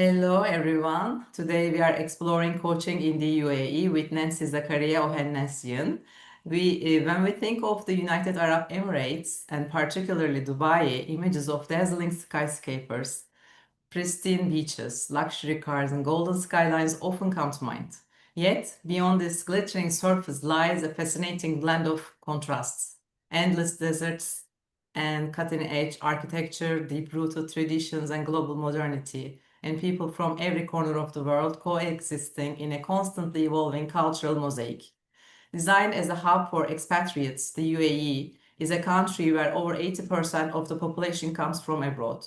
Hello, everyone. Today we are exploring coaching in the UAE with Nancy Zakaria Ohannesyan. When we think of the United Arab Emirates and particularly Dubai, images of dazzling skyscrapers, pristine beaches, luxury cars, and golden skylines often come to mind. Yet, beyond this glittering surface lies a fascinating blend of contrasts, endless deserts and cutting-edge architecture, deep-rooted traditions, and global modernity, and people from every corner of the world coexisting in a constantly evolving cultural mosaic. Designed as a hub for expatriates, the UAE is a country where over 80% of the population comes from abroad.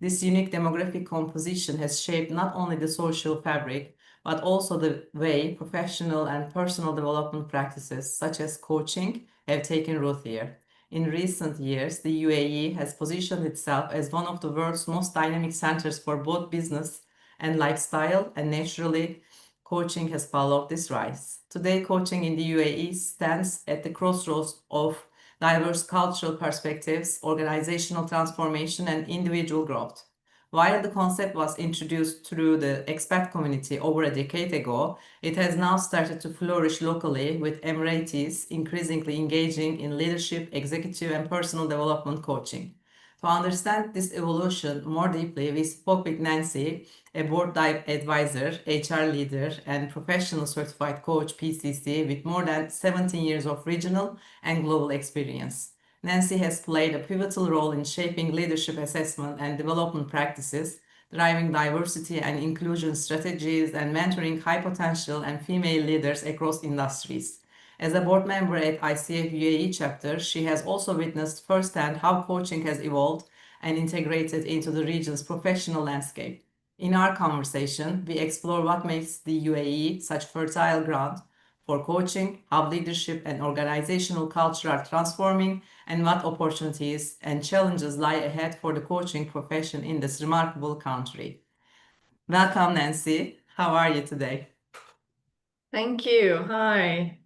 This unique demographic composition has shaped not only the social fabric, but also the way professional and personal development practices, such as coaching, have taken root here. In recent years, the UAE has positioned itself as one of the world's most dynamic centers for both business and lifestyle, and naturally, coaching has followed this rise. Today, coaching in the UAE stands at the crossroads of diverse cultural perspectives, organizational transformation, and individual growth. While the concept was introduced through the expat community over a decade ago, it has now started to flourish locally, with Emiratis increasingly engaging in leadership, executive, and personal development coaching. To understand this evolution more deeply, we spoke with Nancy, a board advisor, HR leader, and professional certified coach PCC with more than 17 years of regional and global experience. Nancy has played a pivotal role in shaping leadership assessment and development practices, driving diversity and inclusion strategies, and mentoring high potential and female leaders across industries. As a board member at ICF UAE chapter, she has also witnessed firsthand how coaching has evolved and integrated into the region's professional landscape. In our conversation, we explore what makes the UAE such fertile ground for coaching, how leadership and organizational culture are transforming, and what opportunities and challenges lie ahead for the coaching profession in this remarkable country. Welcome, Nancy. How are you today? Thank you. Hi.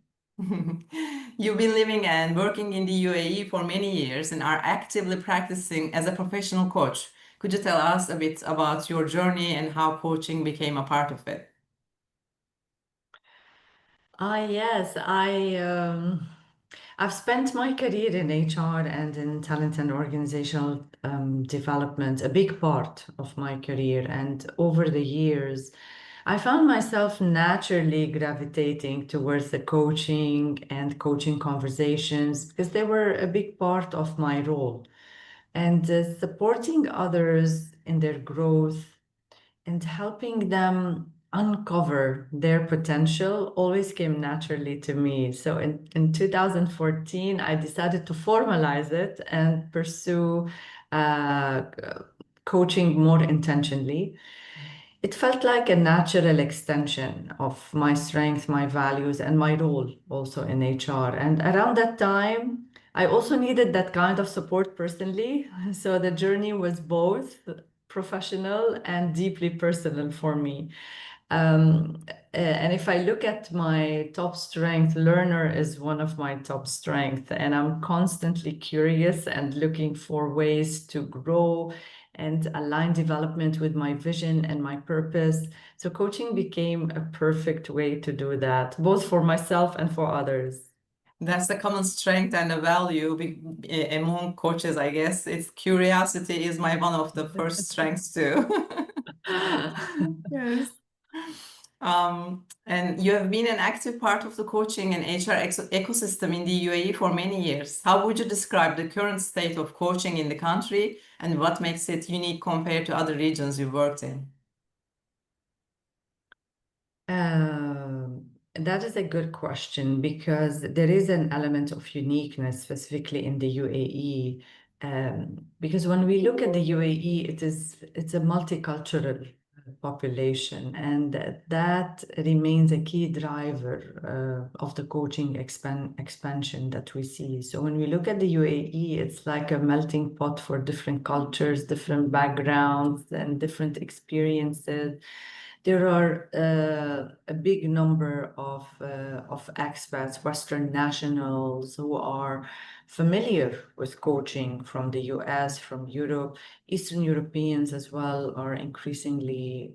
You've been living and working in the UAE for many years and are actively practicing as a professional coach. Could you tell us a bit about your journey and how coaching became a part of it? Yes, I've spent my career in HR and in talent and organizational development, a big part of my career. And over the years, I found myself naturally gravitating towards the coaching and coaching conversations because they were a big part of my role. And supporting others in their growth and helping them uncover their potential always came naturally to me. So in 2014, I decided to formalize it and pursue uh, coaching more intentionally. It felt like a natural extension of my strength, my values, and my role also in HR. And around that time, I also needed that kind of support personally. So the journey was both professional and deeply personal for me. And if I look at my top strength, learner is one of my top strengths, and I'm constantly curious and looking for ways to grow and align development with my vision and my purpose. So coaching became a perfect way to do that, both for myself and for others. That's the common strength and a value among coaches, I guess. It's curiosity is my one of the first strengths too. Yes. And you have been an active part of the coaching and HR ecosystem in the UAE for many years. How would you describe the current state of coaching in the country and what makes it unique compared to other regions you worked in? That is a good question because there is an element of uniqueness, specifically in the UAE. Because when we look at the UAE, it's a multicultural population, and that remains a key driver of the coaching expansion that we see. So when we look at the UAE, it's like a melting pot for different cultures, different backgrounds, and different experiences. There are a big number of expats, Western nationals, who are familiar with coaching from the US, from Europe. Eastern Europeans as well are increasingly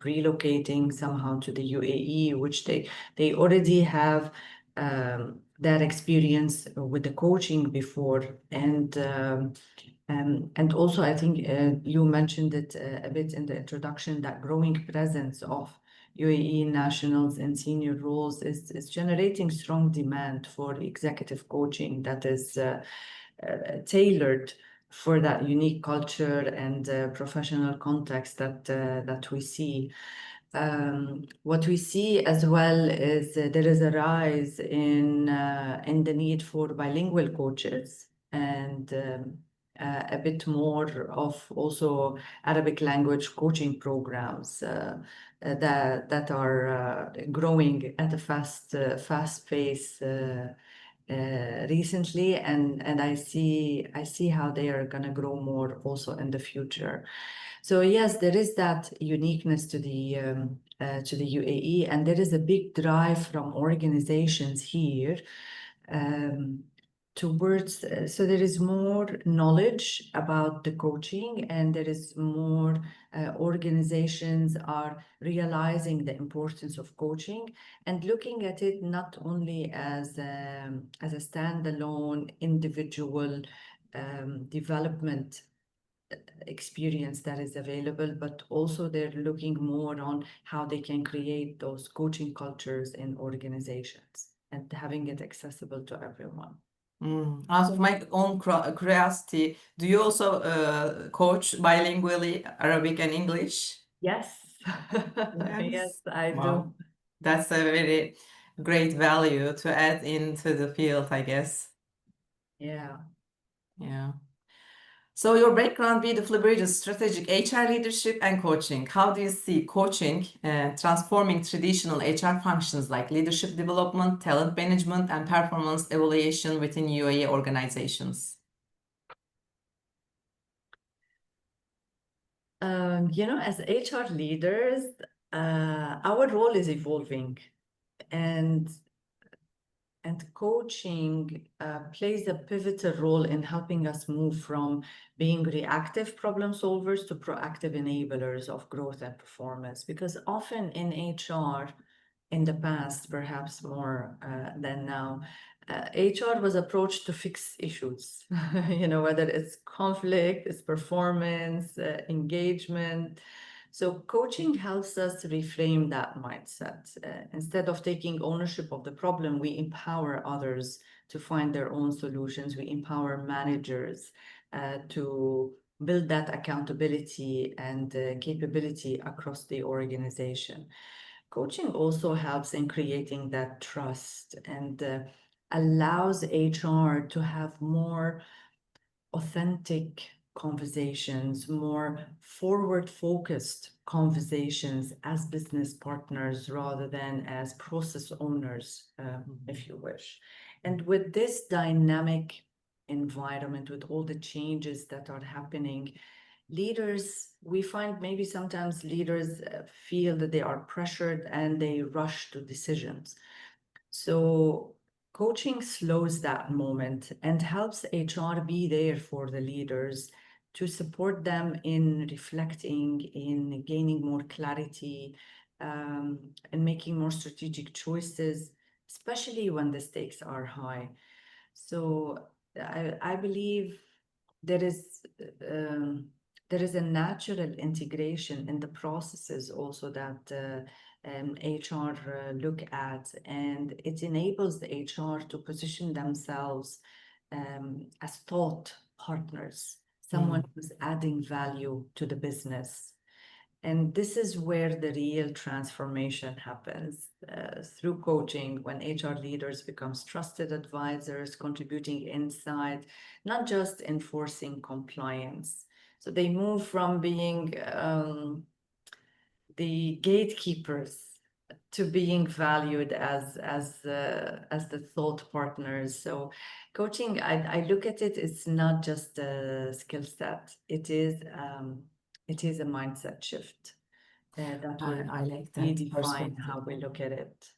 relocating somehow to the UAE, which they already have that experience with the coaching before. And also, I think you mentioned it a bit in the introduction, that growing presence of UAE nationals in senior roles is generating strong demand for executive coaching that is tailored for that unique culture and professional context that we see. What we see as well is there is a rise in the need for bilingual coaches and a bit more of also Arabic language coaching programs that are growing at a fast pace recently, and I see how they are going to grow more also in the future. So yes, there is that uniqueness to the UAE, and there is a big drive from organizations here towards. So there is more knowledge about the coaching, and there is more organizations are realizing the importance of coaching and looking at it not only as a standalone individual development experience that is available, but also they're looking more on how they can create those coaching cultures in organizations and having it accessible to everyone. Out of my own curiosity, do you also coach bilingually, Arabic and English? Yes. Yes, I Wow. do. That's a very great value to add into the field, I guess. Yeah. Yeah. So your background beautifully bridges strategic HR leadership and coaching. How do you see coaching transforming traditional HR functions like leadership development, talent management, and performance evaluation within UAE organizations? As HR leaders, our role is evolving, and coaching plays a pivotal role in helping us move from being reactive problem solvers to proactive enablers of growth and performance. Because often in HR, in the past, perhaps more than now, HR was approached to fix issues, whether it's conflict, it's performance, engagement. So coaching helps us reframe that mindset. Instead of taking ownership of the problem, we empower others to find their own solutions. We empower managers to build that accountability and capability across the organization. Coaching also helps in creating that trust and allows HR to have more authentic conversations, more forward-focused conversations as business partners rather than as process owners, if you wish. And with this dynamic environment, with all the changes that are happening, leaders, we find maybe sometimes leaders feel that they are pressured and they rush to decisions. So coaching slows that moment and helps HR be there for the leaders to support them in reflecting, in gaining more clarity, and making more strategic choices, especially when the stakes are high. So I believe there is a natural integration in the processes also that HR look at, and it enables the HR to position themselves as thought partners, someone who's adding value to the business. And this is where the real transformation happens through coaching, when HR leaders become trusted advisors, contributing insight, not just enforcing compliance. So they move from being the gatekeepers to being valued as the thought partners. So coaching, I look at it, it's not just a skill set. It is a mindset shift that will I like that redefine perspective. how we look at it.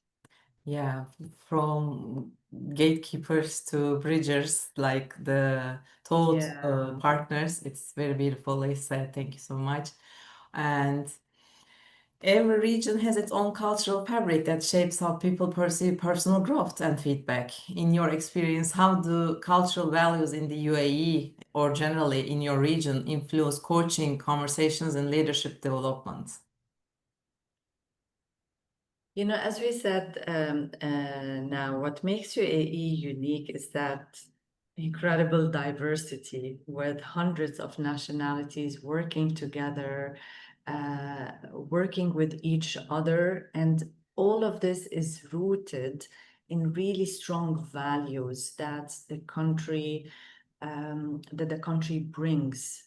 Yeah, from gatekeepers to bridgers, like the thought Yeah. partners. It's very beautifully said. Thank you so much. And every region has its own cultural fabric that shapes how people perceive personal growth and feedback. In your experience, how do cultural values in the UAE or generally in your region influence coaching, conversations, and leadership development? You know, as we said, now what makes UAE unique is that incredible diversity with hundreds of nationalities working together, working with each other. And all of this is rooted in really strong values that the country brings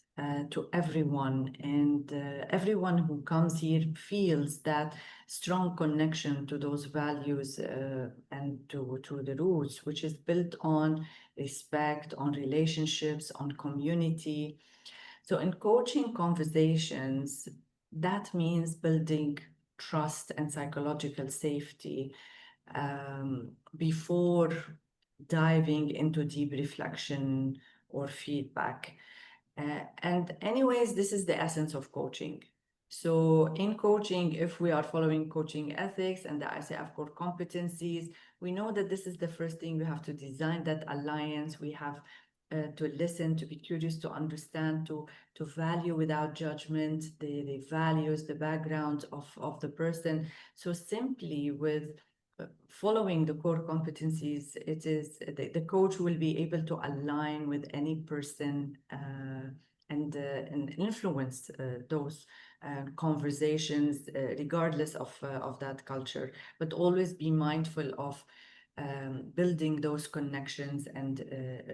to everyone, and everyone who comes here feels that strong connection to those values and to the roots, which is built on respect, on relationships, on community. So in coaching conversations, that means building trust and psychological safety before diving into deep reflection or feedback. And anyways, this is the essence of coaching. So in coaching, if we are following coaching ethics and the ICF core competencies, we know that this is the first thing. We have to design that alliance. We have to listen, to be curious, to understand, to value without judgment the values, the background of the person. So simply with following the core competencies, it is the coach will be able to align with any person and influence those conversations regardless of that culture, but always be mindful of building those connections and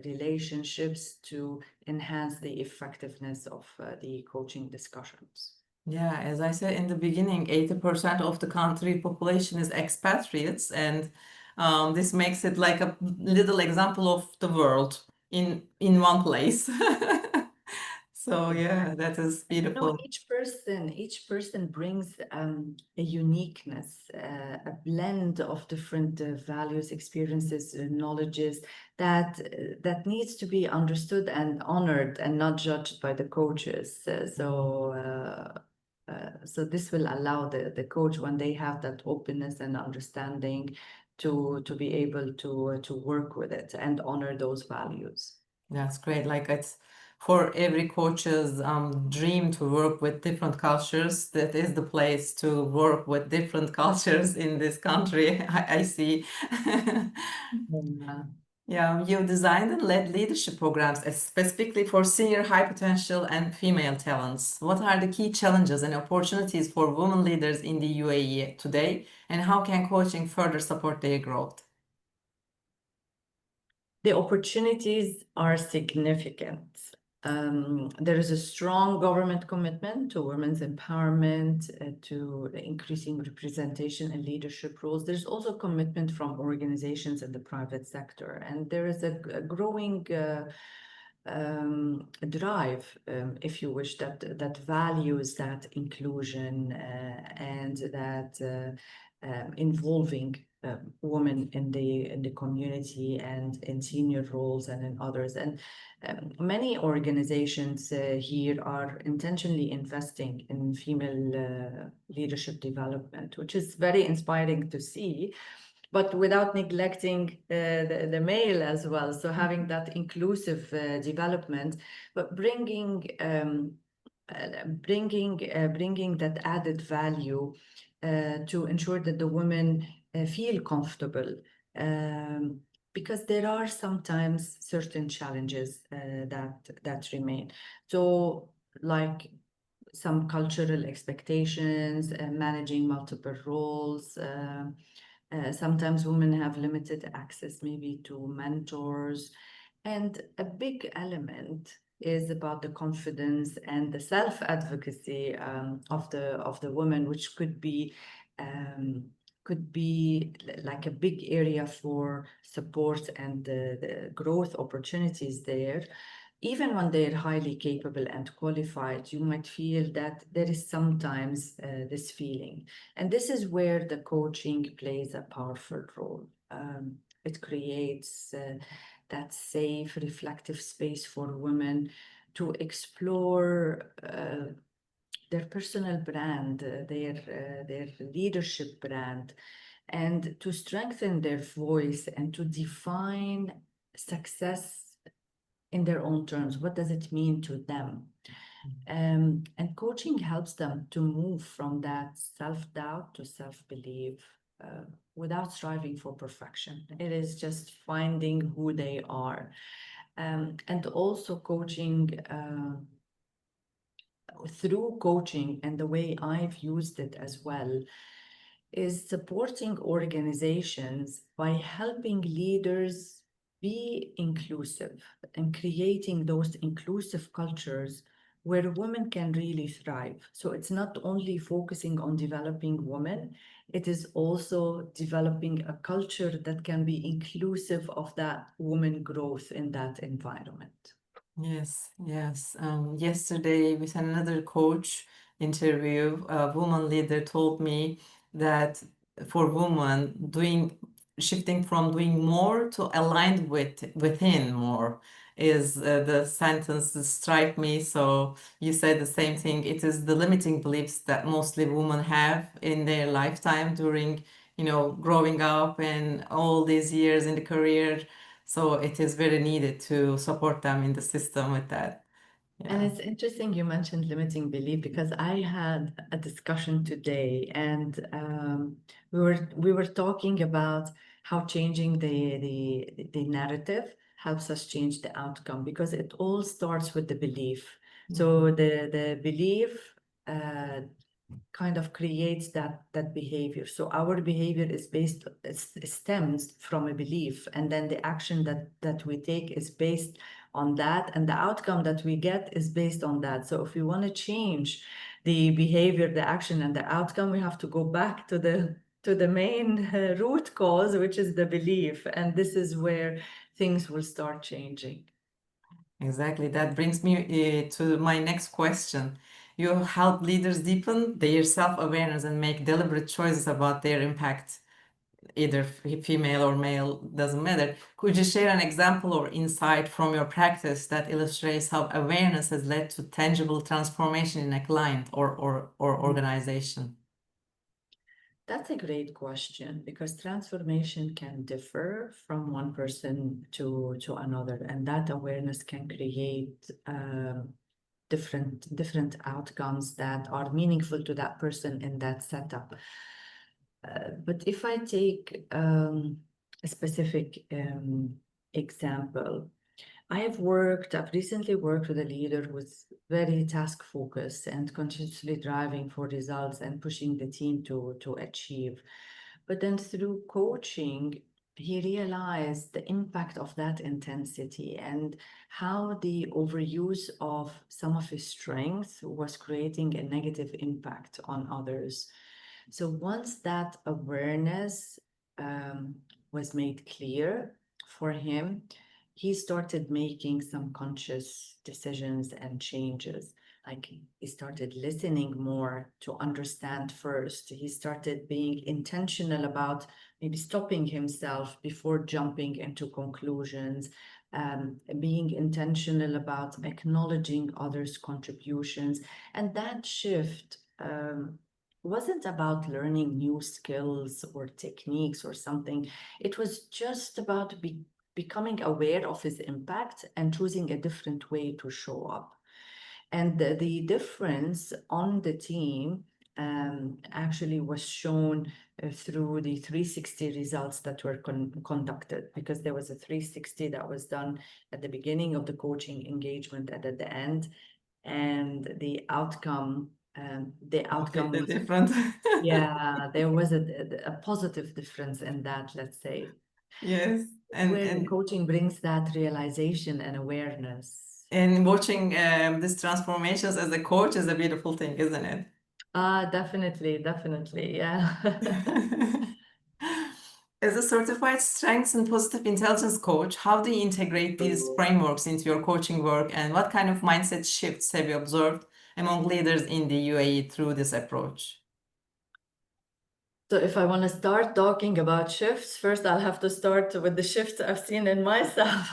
relationships to enhance the effectiveness of the coaching discussions. Yeah, as I said in the beginning, 80% of the country population is expatriates, and this makes it like a little example of the world in one place. So yeah, that is And you know, beautiful. each person brings a uniqueness, a blend of different values, experiences, knowledges that needs to be understood and honored and not judged by the coaches. So this will allow the coach, when they have that openness and understanding, to be able to work with it and honor those values. That's great. Like it's for every coach's dream to work with different cultures. That is the place to work with different cultures in this country. I see. Yeah. Yeah, you designed and led leadership programs specifically for senior high potential and female talents. What are the key challenges and opportunities for women leaders in the UAE today, and how can coaching further support their growth? The opportunities are significant. There is a strong government commitment to women's empowerment, to increasing representation and leadership roles. There's also commitment from organizations in the private sector, and there is a growing drive, if you wish, that values that inclusion and that involving women in the community and in senior roles and in others. And many organizations here are intentionally investing in female leadership development, which is very inspiring to see, but without neglecting the male as well. So having that inclusive development, but bringing that added value to ensure that the women feel comfortable. Because there are sometimes certain challenges that remain. So, like some cultural expectations, managing multiple roles. Sometimes women have limited access maybe to mentors. And a big element is about the confidence and the self-advocacy of the woman, which could be like a big area for support and the growth opportunities there. even when they're highly capable and qualified, you might feel that there is sometimes this feeling. And this is where the coaching plays a powerful role. It creates that safe, reflective space for women to explore their personal brand, their leadership brand, and to strengthen their voice and to define success in their own terms. What does it mean to them? And coaching helps them to move from that self-doubt to self-belief without striving for perfection. It is just finding who they are. And also through coaching, and the way I've used it as well, is supporting organizations by helping leaders be inclusive and creating those inclusive cultures where women can really thrive. So it's not only focusing on developing women, it is also developing a culture that can be inclusive of that woman growth in that environment. Yes, yes. Yesterday, with another coach interview, a woman leader told me that for women, shifting from doing more to aligned within more is the sentence that strike me. So you said the same thing. It is the limiting beliefs that mostly women have in their lifetime during, growing up and all these years in the career. So it is very needed to support them in the system with that. And Yeah. it's interesting you mentioned limiting belief because I had a discussion today, and we were talking about how changing the narrative helps us change the outcome, because it all starts with the belief. So the belief kind of creates that behavior. So our behavior is stems from a belief, and then the action that we take is based on that, and the outcome that we get is based on that. So if we want to change the behavior, the action, and the outcome, we have to go back to the main root cause, which is the belief, and this is where things will start changing. Exactly. That brings me to my next question. You help leaders deepen their self-awareness and make deliberate choices about their impact, either female or male, doesn't matter. Could you share an example or insight from your practice that illustrates how awareness has led to tangible transformation in a client or organization? That's a great question, because transformation can differ from one person to another, and that awareness can create different outcomes that are meaningful to that person in that setup. But if I take a specific example, I've recently worked with a leader who's very task focused and continuously driving for results and pushing the team to achieve. But then through coaching, he realized the impact of that intensity and how the overuse of some of his strengths was creating a negative impact on others. So once that awareness was made clear for him, he started making some conscious decisions and changes. Like, he started listening more to understand first. He started being intentional about maybe stopping himself before jumping into conclusions, being intentional about acknowledging others' contributions. And that shift wasn't about learning new skills or techniques or something. It was just about becoming aware of his impact and choosing a different way to show up. And the difference on the team actually was shown through the 360 results that were conducted, because there was a 360 that was done at the beginning of the coaching engagement and at the end. And the outcome Completely was, different. yeah, there was a positive difference in that, let's say, Yes. where coaching brings that realization and awareness. And watching these transformations as a coach is a beautiful thing, isn't it? Definitely, yeah. As a certified strengths and positive intelligence coach, how do you integrate these frameworks into your coaching work, and what kind of mindset shifts have you observed among leaders in the UAE through this approach? So if I want to start talking about shifts, first I'll have to start with the shifts I've seen in myself.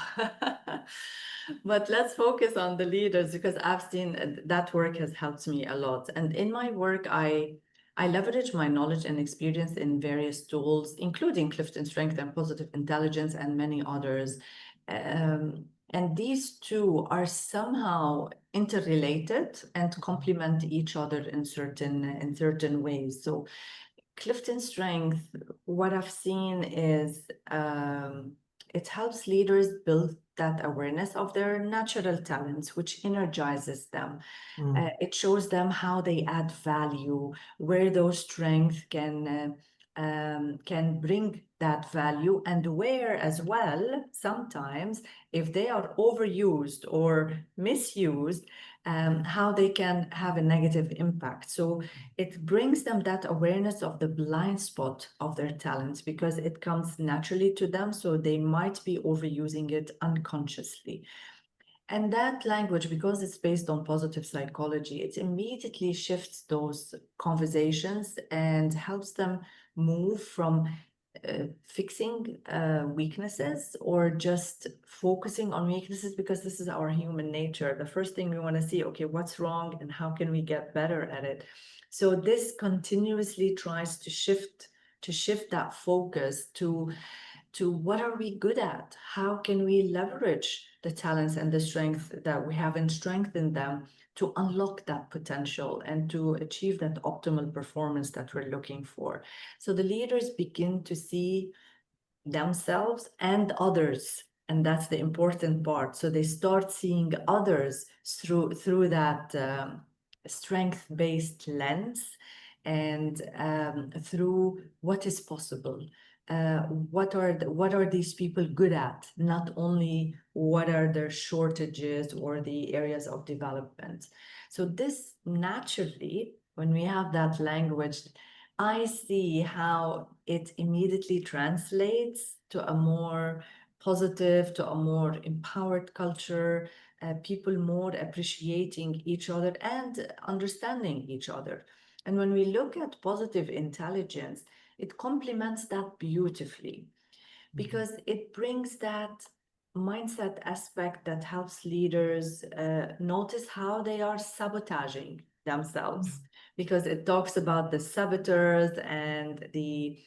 But let's focus on the leaders because I've seen that work has helped me a lot. And in my work, I leverage my knowledge and experience in various tools, including Clifton Strength and Positive Intelligence and many others. And these two are somehow interrelated and complement each other in certain ways. So Clifton Strength, what I've seen is it helps leaders build that awareness of their natural talents, which energizes them. It shows them how they add value, where those strengths can bring that value, and where as well, sometimes, if they are overused or misused, how they can have a negative impact. So it brings them that awareness of the blind spot of their talents because it comes naturally to them, so they might be overusing it unconsciously. And that language, because it's based on positive psychology, it immediately shifts those conversations and helps them move from fixing weaknesses or just focusing on weaknesses, because this is our human nature. The first thing we want to see, okay, what's wrong and how can we get better at it? So this continuously tries to shift that focus to what are we good at? How can we leverage the talents and the strength that we have and strengthen them to unlock that potential and to achieve that optimal performance that we're looking for? So the leaders begin to see themselves and others, and that's the important part. So they start seeing others through that strength-based lens and through what is possible. What are these people good at? Not only what are their shortages or the areas of development. So this naturally, when we have that language, I see how it immediately translates to a more positive, to a more empowered culture, people more appreciating each other and understanding each other. And when we look at positive intelligence, it complements that beautifully because it brings that mindset aspect that helps leaders notice how they are sabotaging themselves, because it talks about the saboteurs and the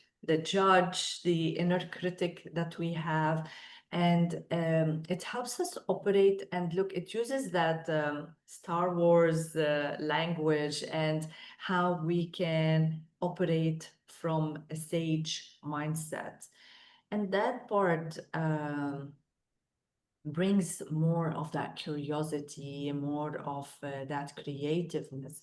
judge, the inner critic that we have. And it helps us operate and look, it uses that Star Wars language and how we can operate from a sage mindset. And that part brings more of that curiosity, more of that creativeness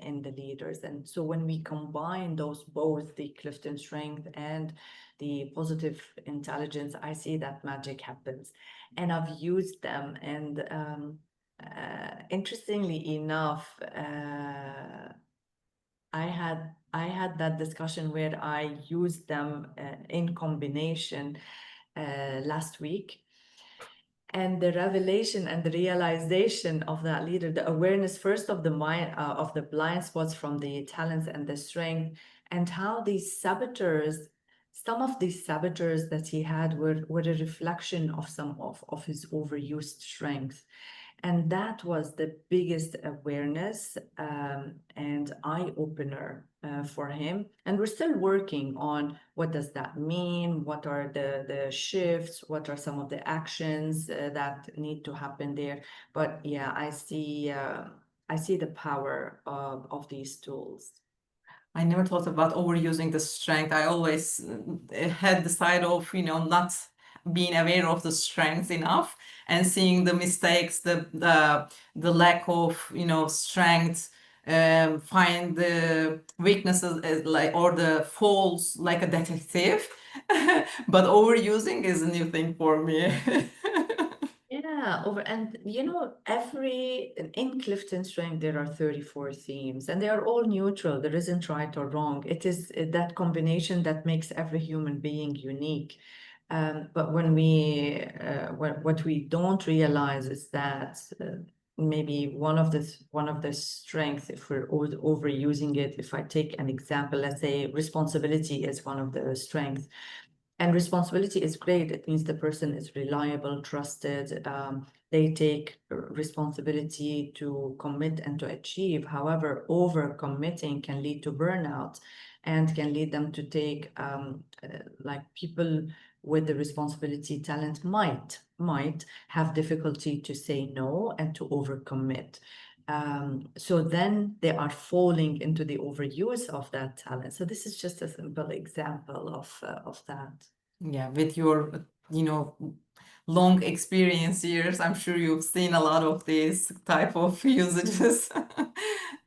in the leaders. And so when we combine those both, the Clifton Strength and the positive intelligence, I see that magic happens. And I've used them. And interestingly enough, I had that discussion where I used them in combination last week. And the revelation and the realization of that leader, the awareness first of the mind, of the blind spots from the talents and the strength, and how these saboteurs, some of these saboteurs that he had were a reflection of some of his overused strength. And that was the biggest awareness and eye-opener for him. And we're still working on what does that mean? What are the shifts? What are some of the actions that need to happen there? But yeah, I see the power of these tools. I never thought about overusing the strength. I always had the side of, not being aware of the strength enough and seeing the mistakes, the lack of, strength, find the weaknesses or the faults like a detective. But overusing is a new thing for me. Yeah, and in Clifton Strength, there are 34 themes, and they are all neutral. There isn't right or wrong. It is that combination that makes every human being unique. But what we don't realize is that maybe one of the strengths, if we're overusing it, if I take an example, let's say responsibility is one of the strengths. And responsibility is great. It means the person is reliable, trusted. They take responsibility to commit and to achieve. However, over-committing can lead to burnout and can lead them to take, like people with the responsibility talent might have difficulty to say no and to overcommit. So then they are falling into the overuse of that talent. So this is just a simple example of that. Yeah, with your, long experience years, I'm sure you've seen a lot of these type of usages.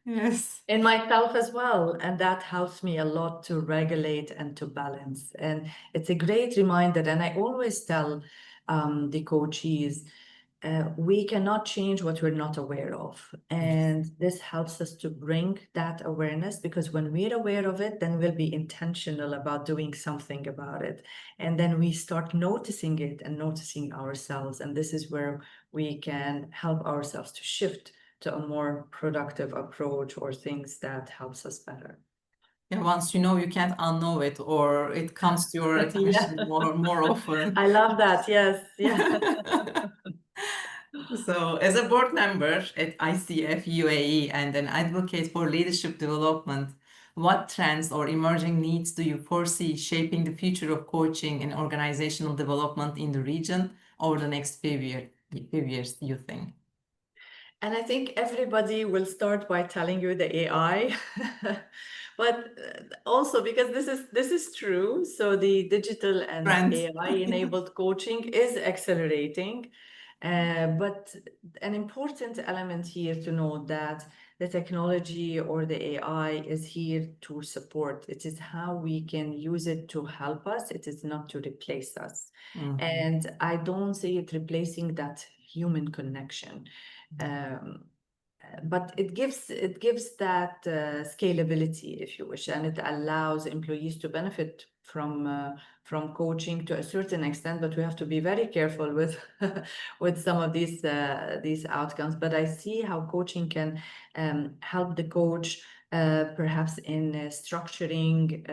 Yes. In myself as well, and that helps me a lot to regulate and to balance. And it's a great reminder. And I always tell the coachees, we cannot change what we're not aware of. And this helps us to bring that awareness, because when we're aware of it, then we'll be intentional about doing something about it. And then we start noticing it and noticing ourselves. And this is where we can help ourselves to shift to a more productive approach or things that helps us better. Yeah, once you know, you can't unknow it, or it comes to your attention more often. I love that. Yes. Yeah. So, as a board member at ICF UAE and an advocate for leadership development, what trends or emerging needs do you foresee shaping the future of coaching and organizational development in the region over the next few years, do you think? And I think everybody will start by telling you the AI, but also because this is true. So the digital and Trend. AI-enabled coaching is accelerating. But an important element here to note that the technology or the AI is here to support. It is how we can use it to help us. It is not to replace us. Mhm. And I don't see it replacing that human connection. But it gives that scalability, if you wish, and it allows employees to benefit from coaching to a certain extent. But we have to be very careful with with some of these outcomes. But I see how coaching can help the coach perhaps in structuring.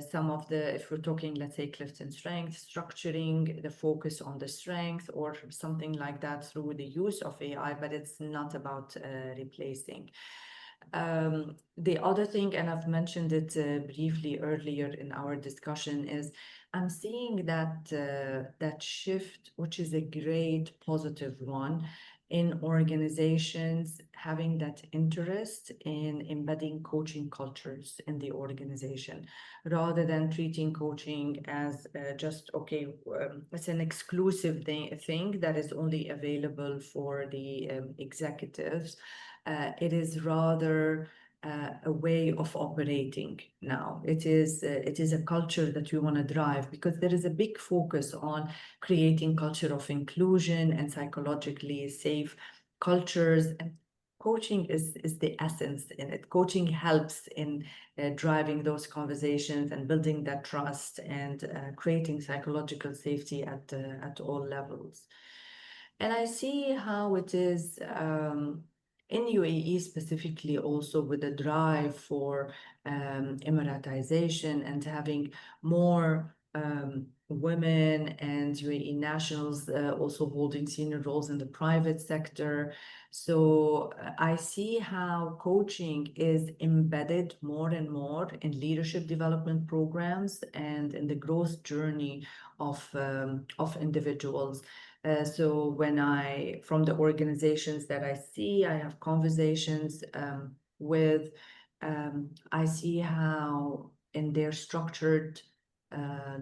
Some of the, if we're talking, let's say, Clifton Strength, structuring the focus on the strength or something like that through the use of AI, but it's not about replacing. The other thing, and I've mentioned it briefly earlier in our discussion, is I'm seeing that shift, which is a great positive one, in organizations having that interest in embedding coaching cultures in the organization, rather than treating coaching as just, okay, it's an exclusive thing that is only available for the executives. It is rather a way of operating now. It is a culture that we want to drive, because there is a big focus on creating culture of inclusion and psychologically safe cultures. And coaching is the essence in it. Coaching helps in driving those conversations and building that trust and creating psychological safety at all levels. And I see how it is in UAE specifically, also with the drive for Emiratization and having more women and UAE nationals also holding senior roles in the private sector. So I see how coaching is embedded more and more in leadership development programs and in the growth journey of individuals. So from the organizations that I see, I have conversations with, I see how in their structured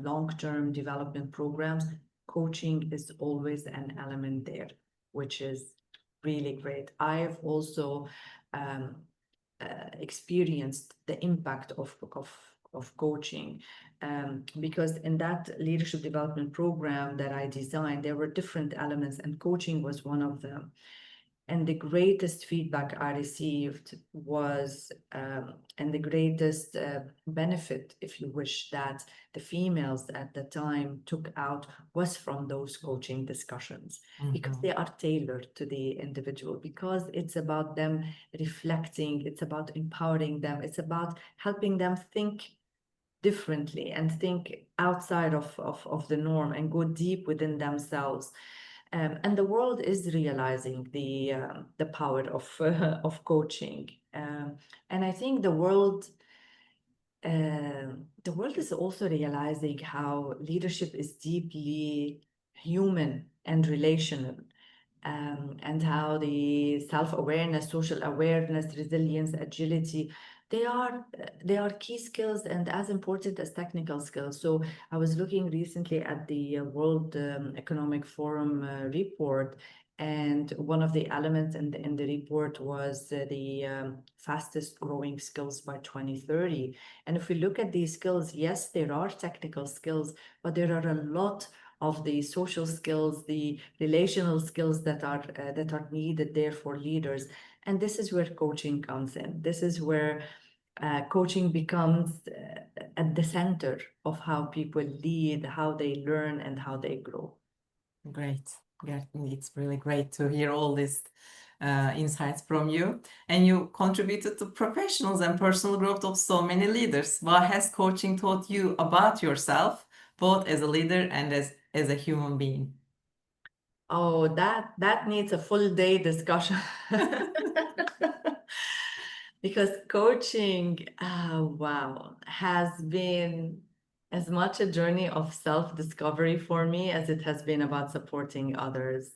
long-term development programs, coaching is always an element there, which is really great. I've also experienced the impact of of coaching. Because in that leadership development program that I designed, there were different elements, and coaching was one of them. And the greatest feedback I received was, and the greatest benefit, if you wish, that the females at the time took out was from those coaching discussions, because they are tailored to the individual, because it's about them reflecting, it's about empowering them, it's about helping them think differently and think outside of the norm and go deep within themselves. And the world is realizing the power of coaching, and I think the world is also realizing how leadership is deeply human and relational, and how the self-awareness, social awareness, resilience, agility, they are key skills and as important as technical skills. So I was looking recently at the World Economic Forum report, and one of the elements in the report was the fastest growing skills by 2030. And if we look at these skills, yes, there are technical skills, but there are a lot of the social skills, the relational skills that are needed there for leaders. And this is where coaching comes in. This is where coaching becomes at the center of how people lead, how they learn, and how they grow. Great. Yeah, it's really great to hear all these insights from you. And you contributed to professionals and personal growth of so many leaders. What has coaching taught you about yourself, both as a leader and as a human being? Oh, that needs a full day discussion. Because coaching, wow, has been as much a journey of self-discovery for me as it has been about supporting others.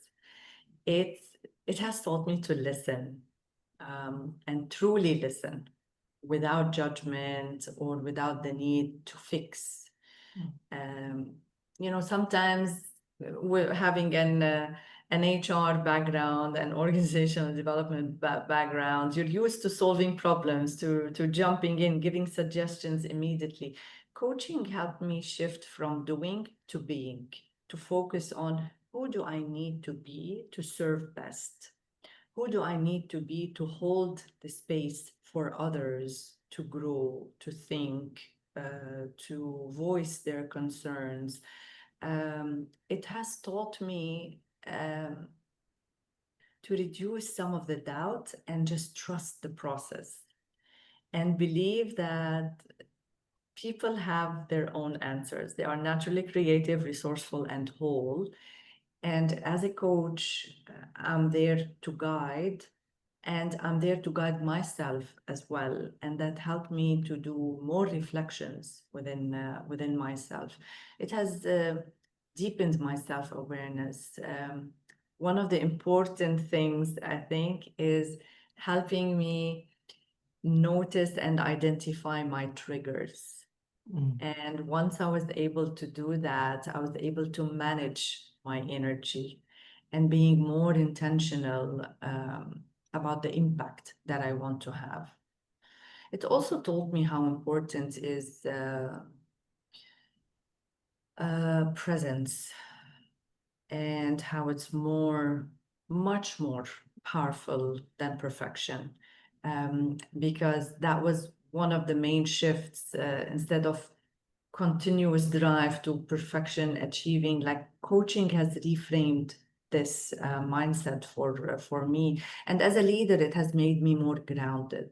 It has taught me to listen, and truly listen, without judgment or without the need to fix. Sometimes we're having an HR background, an organizational development background, you're used to solving problems, to jumping in, giving suggestions immediately. Coaching helped me shift from doing to being, to focus on who do I need to be to serve best? Who do I need to be to hold the space for others to grow, to think, to voice their concerns? It has taught me to reduce some of the doubt and just trust the process and believe that people have their own answers. They are naturally creative, resourceful, and whole. And as a coach, I'm there to guide, and I'm there to guide myself as well. And that helped me to do more reflections within myself. It has deepened my self-awareness. One of the important things, I think, is helping me notice and identify my triggers. And once I was able to do that, I was able to manage my energy and being more intentional about the impact that I want to have. It also told me how important is presence, and how it's much more powerful than perfection. Because that was one of the main shifts. Instead of continuous drive to perfection, achieving, like, coaching has reframed this mindset for me, and as a leader, it has made me more grounded.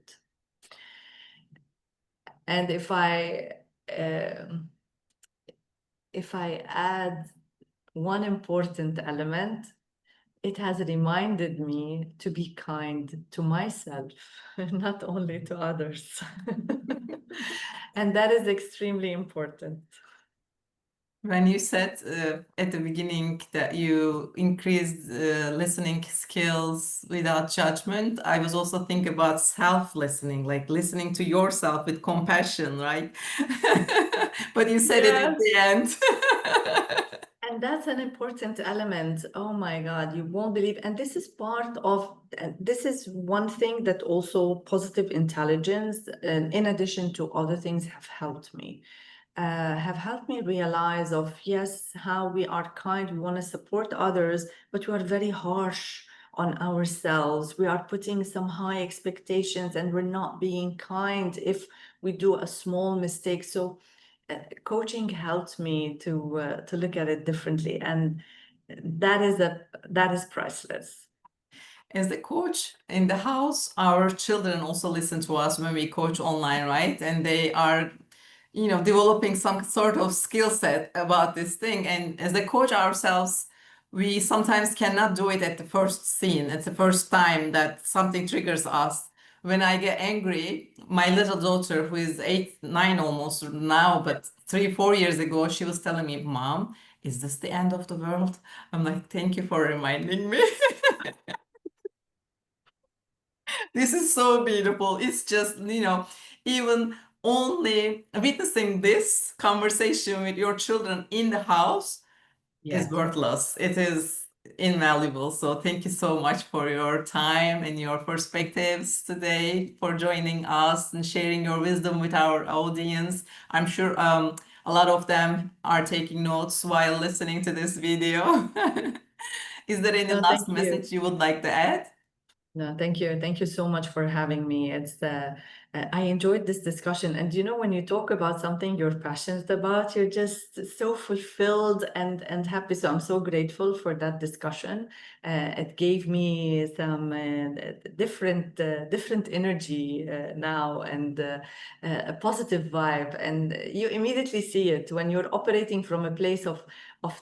And if I add one important element, it has reminded me to be kind to myself, not only to others. And that is extremely important. When you said at the beginning that you increased listening skills without judgment, I was also thinking about self-listening, like listening to yourself with compassion, right? But you said it at the end. And that's an important element. Oh my God, you won't believe. And this is this is one thing that also positive intelligence, in addition to other things, have helped me realize of, yes, how we are kind, we want to support others, but we are very harsh on ourselves. We are putting some high expectations and we're not being kind if we do a small mistake. So coaching helped me to look at it differently, and that is priceless. As the coach in the house, our children also listen to us when we coach online, right? And they are, developing some sort of skill set about this thing. And as a coach ourselves, we sometimes cannot do it at the first scene. It's the first time that something triggers us. When I get angry, my little daughter, who is 8, 9 almost now, but 3, 4 years ago, she was telling me, Mom, is this the end of the world? I'm like, thank you for reminding me. This is so beautiful. It's just, even only witnessing this conversation with your children in the house is Yes. worthless. It is invaluable. So thank you so much for your time and your perspectives today, for joining us and sharing your wisdom with our audience. I'm sure a lot of them are taking notes while listening to this video. Is there any No, last thank you. message you would like to add? No, thank you. Thank you so much for having me. I enjoyed this discussion. And when you talk about something you're passionate about, you're just so fulfilled and happy. So I'm so grateful for that discussion. It gave me some different energy now, and a positive vibe. And you immediately see it when you're operating from a place of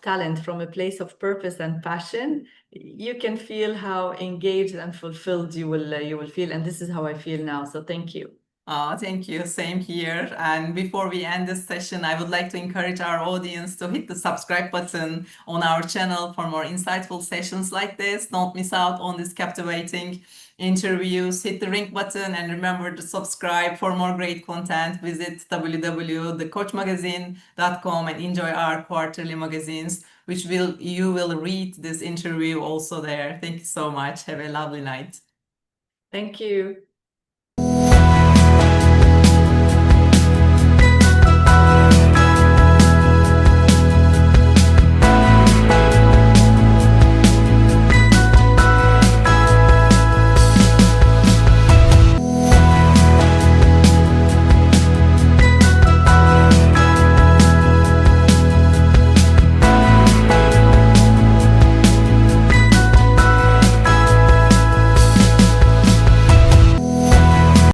talent, from a place of purpose and passion. You can feel how engaged and fulfilled you will feel, and this is how I feel now. So thank you. Thank you. Same here. And before we end this session, I would like to encourage our audience to hit the subscribe button on our channel for more insightful sessions like this. Don't miss out on these captivating interviews. Hit the ring button and remember to subscribe for more great content. Visit www.thecoachmagazine.com and enjoy our quarterly magazines, which you will read this interview also there. Thank you so much. Have a lovely night. Thank you.